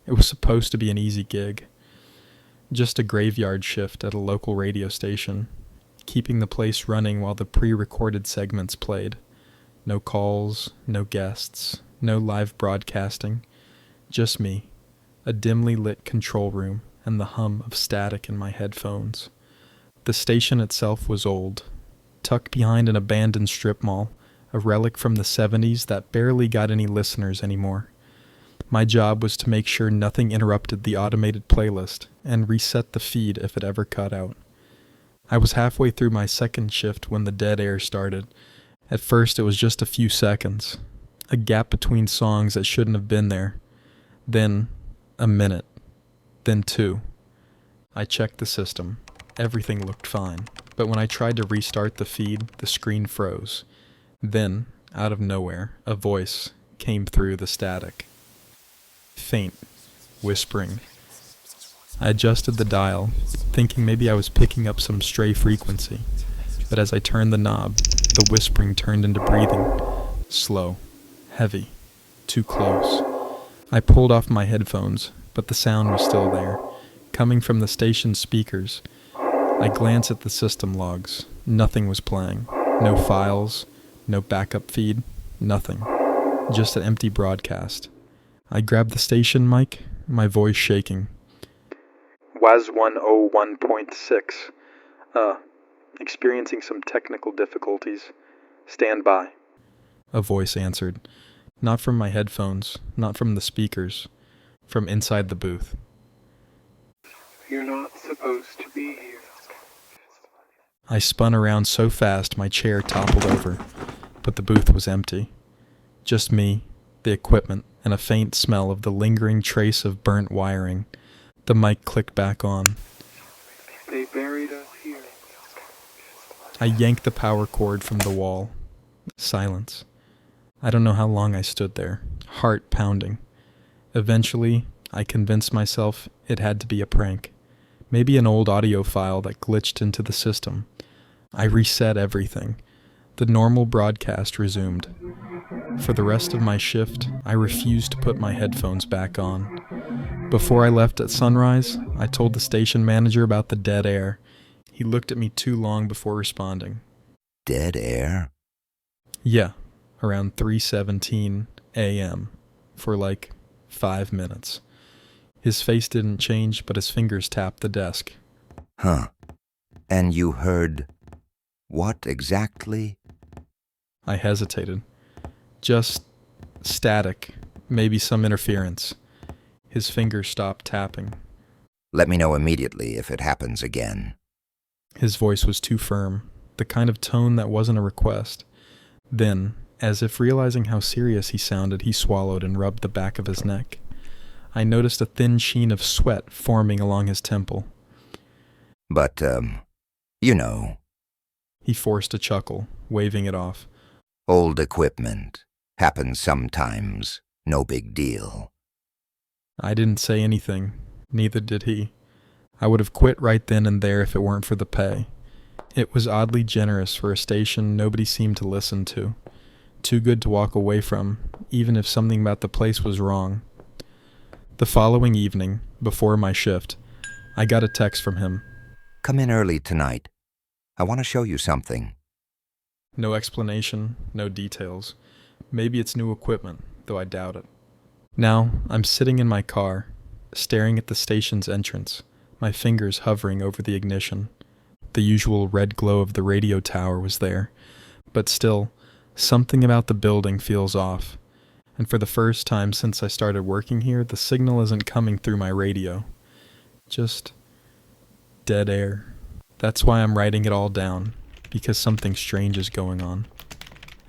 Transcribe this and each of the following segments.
It was supposed to be an easy gig. Just a graveyard shift at a local radio station, keeping the place running while the pre-recorded segments played. No calls, no guests, no live broadcasting, just me, a dimly lit control room, and the hum of static in my headphones. The station itself was old, tucked behind an abandoned strip mall, a relic from the 70s that barely got any listeners anymore. My job was to make sure nothing interrupted the automated playlist and reset the feed if it ever cut out. I was halfway through my second shift when the dead air started. At first it was just a few seconds, a gap between songs that shouldn't have been there. Then a minute, then 2. I checked the system. Everything looked fine, but when I tried to restart the feed, the screen froze. Then, out of nowhere, a voice came through the static. Faint, whispering. I adjusted the dial, thinking maybe I was picking up some stray frequency, but as I turned the knob, the whispering turned into breathing. Slow, heavy, too close. I pulled off my headphones, but the sound was still there, coming from the station's speakers. I glanced at the system logs. Nothing was playing. No files, no backup feed, nothing. Just an empty broadcast. I grabbed the station mic, my voice shaking. WHAZ 101.6. Experiencing some technical difficulties. Stand by. A voice answered. Not from my headphones, not from the speakers, from inside the booth. You're not supposed to be here. I spun around so fast my chair toppled over, but the booth was empty. Just me, the equipment, and a faint smell of the lingering trace of burnt wiring. The mic clicked back on. They buried us here. I yanked the power cord from the wall. Silence. I don't know how long I stood there, heart pounding. Eventually, I convinced myself it had to be a prank. Maybe an old audio file that glitched into the system. I reset everything. The normal broadcast resumed. For the rest of my shift, I refused to put my headphones back on. Before I left at sunrise, I told the station manager about the dead air. He looked at me too long before responding. Dead air? Yeah, around 3:17 a.m. for like 5 minutes. His face didn't change, but his fingers tapped the desk. Huh. And you heard what exactly? I hesitated. Just static, maybe some interference. His fingers stopped tapping. Let me know immediately if it happens again. His voice was too firm, the kind of tone that wasn't a request. Then, as if realizing how serious he sounded, he swallowed and rubbed the back of his neck. I noticed a thin sheen of sweat forming along his temple. But, you know. He forced a chuckle, waving it off. Old equipment. Happens sometimes. No big deal. I didn't say anything. Neither did he. I would have quit right then and there if it weren't for the pay. It was oddly generous for a station nobody seemed to listen to. Too good to walk away from, even if something about the place was wrong. The following evening, before my shift, I got a text from him. Come in early tonight. I want to show you something. No explanation, no details. Maybe it's new equipment, though I doubt it. Now, I'm sitting in my car, staring at the station's entrance, my fingers hovering over the ignition. The usual red glow of the radio tower was there, but still, something about the building feels off. And for the first time since I started working here, the signal isn't coming through my radio. Just dead air. That's why I'm writing it all down, because something strange is going on.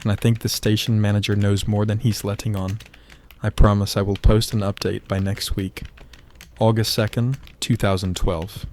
And I think the station manager knows more than he's letting on. I promise I will post an update by next week. August 2nd, 2012.